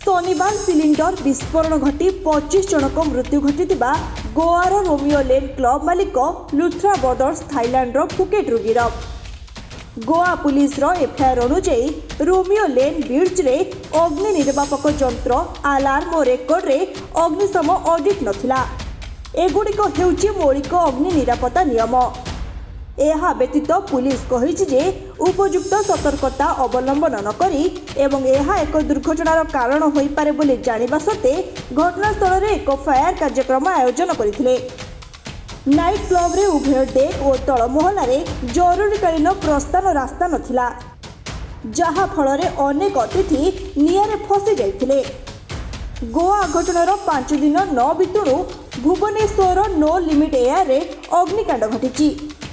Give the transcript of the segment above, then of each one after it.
शनिवार सिलिंडर विस्फोरण घटी 25 जनक मृत्यु घटी गोवार रोमियो लेन क्लब मालिक लुथ्रा ब्रदर्स थाईलैंड फुकेट गिरफ। गोवा पुलिस एफआईआर अनुଯାୟୀ रोमियो लेन ब्रिज रे अग्नि निर्वापक यंत्र आलार्म और रेकर्ड रे अग्निशम ऑडिट नथिला। एगुड़िक हेउची मौलिक अग्नि निरापत्ता नियम। यह व्यतीत पुलिस कहिछि जे उपयुक्त सतर्कता अवलंबन नकरी एवं यह एक दुर्घटनार कारण होई पारे बोली जानिबा सत्ते घटनास्थल रे एक फायर कार्यक्रम आयोजन करथिले। नाइट क्लब रे उभय डेक और तल महला रे जरूरीकालीन प्रस्थान रास्ता नथिला, जहा फल रे अनेक अतिथि नियारे फसी जाइथिले। गोवा घटनार 5 दिन न बितुरु भुवनेश्वर नो लिमिट एयर रे अग्निकांड घटिछि।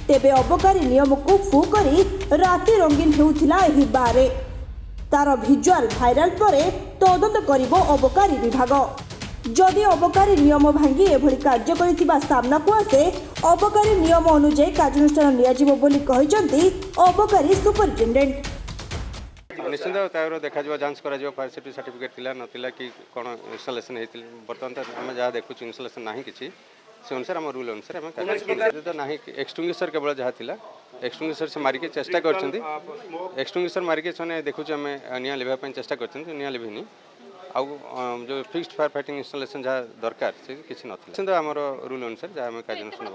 तेबे अबकारी नियम को फू करी राति रंगीन होउथिला एही बारे। तार भिजुआल भाइराल परे तदंत करिबो अबकारी विभाग। जदि अबकारी नियम भांगी एभली कार्य करिथिबा सामना को आसे अबकारी नियम अनुଯାୟୀ कार्यानुष्ठान नियाजिबो बोली कहिसंती अबकारी सुपरिटेंडेंट। निश्चित तार देखा जांच करा फायर सेफ्टी सर्टिफिकेट थिला नथिला कि कोन इंस्टॉलेशन हेतिल। बर्तमान आम जहाँ देखु इंस्टॉलेशन नाही किछि से अनुसार आम रूल अनुसार आम कार्य तो नाही। एक्सटिंग्विशर केवल जहाँ थिला एक्सटिंग्विशर से मारिके चेष्टा करछंती। एक्सटिंग्विशर मारिके सने देखुछु आम निया लेबा पय चेष्टा करछंती, निया लेबिनी। आउ जो फिक्स्ड फायर फाइटिंग इंस्टॉलेशन जहाँ दरकार से किसी नथिला। सिंध आमर रूल अनुसार जहाँ आम कार्यानुष्ठान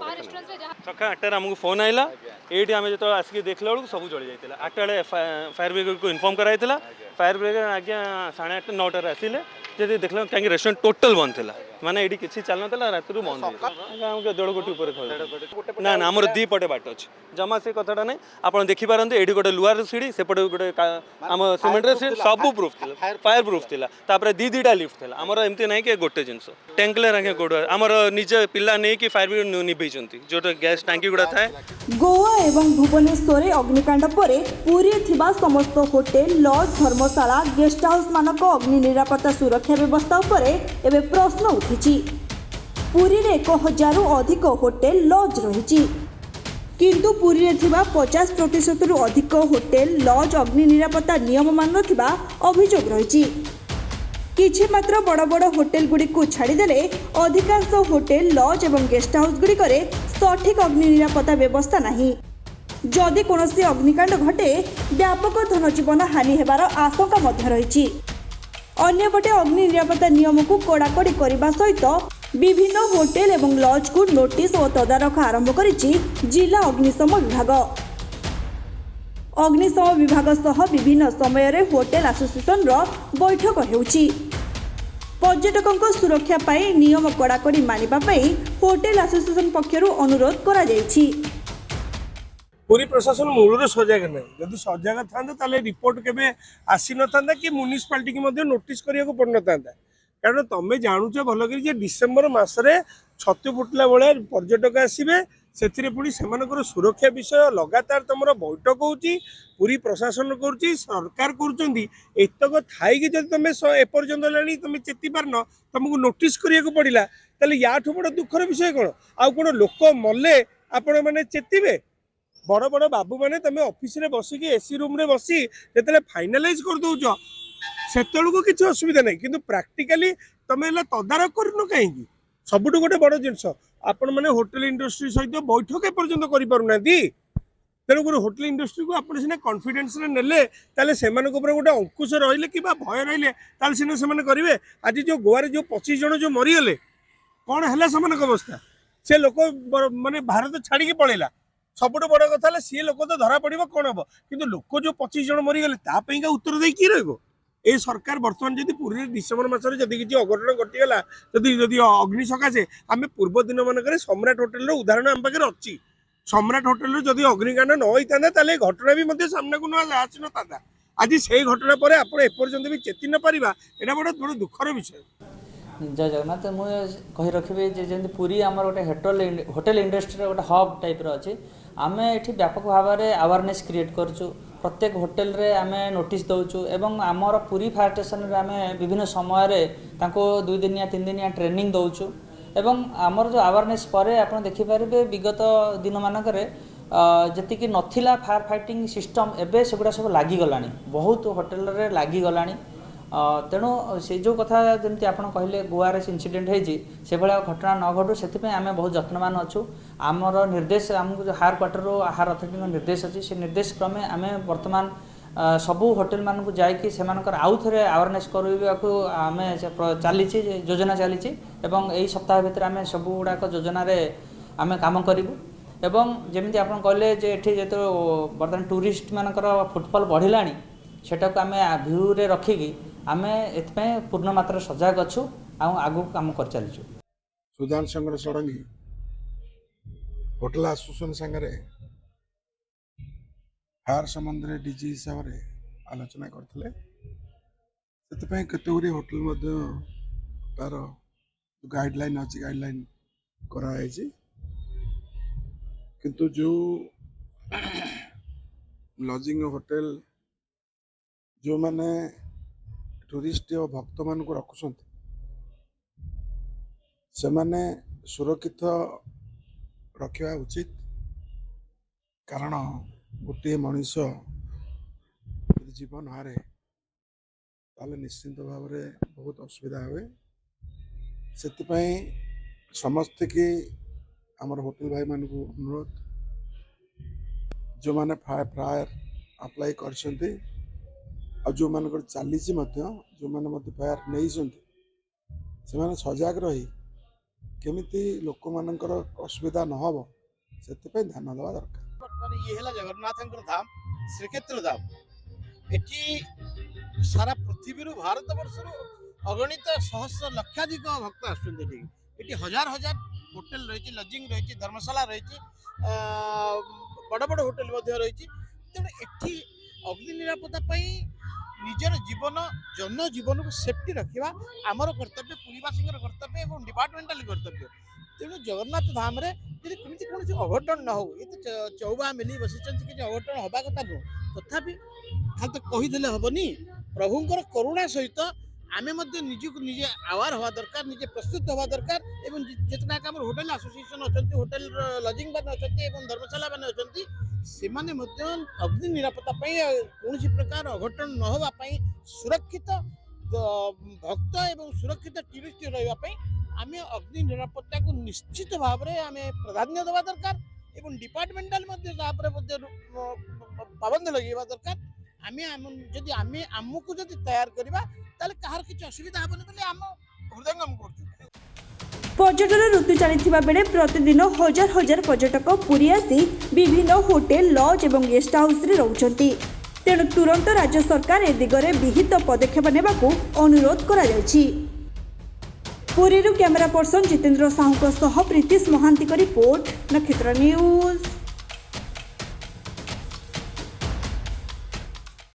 सका 8 आमको फोन आइला एठी आम जो आसिक देखला बेलू सब जली जाइतिला। 8 बेले फायर ब्रिगेड को इन्फॉर्म कराइतिला। फायर ब्रिगेड आज्ञा 8:30 9 आसिले जदि देखला कहीं रेस्टोरेंट टोटल बंद थिला, माने एठी किछि चल नथिला, रात रु बंद हो हमके 1.5 कोटी ऊपर खल ना ना हमर दी पटे बाट अछि जमा से कथाटा नै। आपण देखि पारंते एठी गोटे लुआर सीढ़ी सेपटे गोटे आम सिमेंट रे सब प्रूफ थिला, फायर प्रूफ थिला। तापर दीटा लिफ्ट थिला। हमर एमती नै कि गोटे जिंस टैंकले रखे गोड़ हमर निजे पिल्ला नै कि फायर ब्रिगेड निभैचंती जोटा गैस टांकी गुडा थाए। गोवा एवं भुवनेश्वर अग्निकांड परे पुरी थिबा समस्त होटेल लॉज धर्मशाला गेस्ट हाउस मानक अग्नि निरापत्ता सुरक्षा व्यवस्था उपरे एबे प्रश्न उठिछि। पुरी रे 1000 अधिक होटेल लॉज रहिछि, किंतु पुरी रे थिबा 50% रु अधिक होटेल लॉज अग्नि निरापत्ता नियम मान नथिबा अभियोग रहिछि। किछि मात्र बड़ बड़ होटेल गुडी को छाड़ीदेले अधिकांश होटेल लॉज एवं गेस्ट हाउस गुडी करे सठिक अग्नि निरापत्ता व्यवस्था नहीं। जदि कोनोसी अग्निकांड घटे व्यापक धनजीवन हानि हेबार आशंका मध्य रहिछि। अन्यपटे अग्नि निरापत्ता नियम को कड़ाकड़ी करने सहित विभिन्न होटेल एवं लॉज को नोटिस और तदारख आरंभ करिछि जिला अग्निशम विभाग। अग्निशम विभाग सह विभिन्न समय रे होटेल एसोसिएशन रो बैठक हेउछि। पर्यटकों सुरक्षा पाई नियम कड़ाकड़ी मानिबा पाई होटेल एसोसिएशन पक्षरु अनुरोध करा जायछि। पूरी प्रशासन मूल सजग ना, जदि सजग था रिपोर्ट केबे आसी न था कि म्युनिसिपालिटी की मध्य नोटिस करिया को पड़ न था। कारण तुम्हें जानूच भल कर डिसेम्बर मासरे छतु फुटला बेले पर्यटक आसवे से पुणी से सुरक्षा विषय लगातार तुम बैठक होची। पूरी प्रशासन करुच्ची सरकार करतक थी जब तुम एपर्यंत लानी तुम चेती पारन तुमको नोटिस करिया पड़ा ताले याठू बड़ दुखर विषय कौन आउ कौन लोक मले आपण मैंने चेतीबे। बड़ बड़ बाबू मैंने तुम ऑफिस रे बसिकी एसी रूम रे बसी जो फाइनालाइज कर दौच से किसी असुविधा नहीं, किंतु प्रैक्टिकली तुम तदारख कर कहीं सबुठ गोटे बड़ जिनस आपण मैंने होटेल इंडस्ट्री सहित बैठक एपर्यंत करना। तेणुक होटेल इंडस्ट्री को आप सीना कॉन्फिडेंस रे नेले से गोटे अंकुश रहिले कि भय रहिले सीना से करेंगे। आज जो गोवा जो 25 जन जो मरीगले कौन है से अवस्था से लोक माने भारत छाड़ी पड़ेगा। सबुठ बड़ कथा सी लोक तो धरा पड़ कौन हम, किंतु लोक जो 25 जन मरीगले तापाईका उत्तर दे कि रही ये सरकार बर्तमान जब पूरी डिसेम्बर मसरे जब किसी अघटन घटीगला जदि अग्नि सकाशे आम पूर्व दिन मानक सम्राट होटेल उदाहरण आम पाखे अच्छी। सम्राट होटेल जदि अग्निकांड न होता घटना भी सामना को आसी न था। आज से घटना पर आप एपर्यंत भी चेती न पारिबा एटा बड़ बड़ दुखर विषय। जय जगन्नाथ मुझे कही रखी जमी पूरी आम गोटे होटेल इंडस्ट्री गोटे हब टाइप अच्छे आम ये व्यापक भाव में अवेयरनेस क्रिएट करूँ। प्रत्येक होटेल रे आमे नोटिस दौचु एवं आमर पूरी फायर स्टेशन रे आमे विभिन्न समय रे तांको 2 दिनिया 3 दिनिया ट्रेनिंग दौचु एवं आमर जो अवेयरनेस परे आपण देखि पारिबे विगत दिन मानक रे जति नथिला फायर फाइटिंग सिस्टम एबे सेगुडा सब लागी गलानी बहुत होटेल रे लागी गलानी तेणु से जो कथा जमी आप कहले गोवार इनसीडेंट होती से भाया घटना न घटू से आम बहुत जत्नवान अच्छू आमर निर्देश आमको हायर क्वार्टर हायर अथॉरिटी निर्देश अच्छी से निर्देश क्रमे आम बर्तमान सबू होटेल मानक जाकि से आउ थे अवेयरनेस करवाक आम चली योजना चली यही सप्ताह भितर आम सब गुड़ाक योजन आम कम करूँ एवं जमी आप कहले जे जो बर्तमान टूरिस्ट मानकर फुटफल बढ़ला सेटा को आम भ्यू रे रखिकी आम एथपाई पूर्ण मात्रा सजग अच्छू आगू काम कर चलीचु। सुधांशु शंकर षडंगी होटेल एसोसिएशन संगे हायर संबंध में डीजी हिसाब से आलोचना करते केतगुरी होटेल तार गाइडलाइन अच्छी गाइडलाइन कराई किंतु जो लॉजिंग होटेल जो माने टूरिस्ट और भक्त मान को रखुंट से माने सुरक्षित रखा उचित कारण गोटे मनीष जीवन हारे ताले निश्चिंत भाव में बहुत असुविधा हुए से समस्त की आमर होटेल भाई मान को अनुरोध जो माने फायर अप्लाई कर जो मान चली जो मैंने फायर नहीं से सजग रही केमिति लोक मानकर असुविधा न हो से ध्यान देवा दरकार। ये है जगन्नाथ धाम श्रीक्षेत्र धाम एटी सारा पृथ्वी भारत वर्ष अगणित सहस्र लक्षाधिक भक्त आसुँच हजार हजार होटेल रही लजिंग रही धर्मशाला रही बड़ बड़ होटेल रही तेणु एटी अग्नि निरापत्ता निजर जीवन जन जीवन को सेफ्टी रखा आमर कर्तव्य पुरीवासी कर्तव्य और डिपार्टमेंटाल कर्तव्य तेणु जगन्नाथ धाम यदि कमी कौन अघटन न हो ये तो चौबा मिली बसी कि अघटन हवा कथा नुह तथापि खाली तो कहीदेले हेनी प्रभुंर करुणा सहित आमे निजक निजे आवार हवा दरकार निजे प्रस्तुत हवा दरकार एवं जितना आम होटेल एसोसिएशन अच्छा होटेल लजिंग मैंने अच्छा धर्मशाला मैंने अच्छा से अग्नि निरापत्ता कौन प्रकार अघटन न होगापी सुरक्षित भक्त एवं सुरक्षित टूरिस्ट रही आम अग्नि निरापत्ता को निश्चित भाव में आम प्राधान्य देवा दरकार एवं डिपार्टमेंटाल पाबंद लगे दरकार आम जदि आम आमको जदि तैयार करवा ताले कहार किसी असुविधा हेबनी बोली आम हृदयंगम करछु। पर्यटन ऋतु चली बेले प्रतिदिन हजार हजार पर्यटक पुरी आसी विभिन्न होटेल लॉज और गेस्ट हाउस रे रहउछंती तेणु तुरंत राज्य सरकार ए दिगरे विहित पदक्षेप नेबाकू अनुरोध करा जायछि। पुरीरू camera person Jitendra Sahu Pritish Mohanty report Nakshatra news.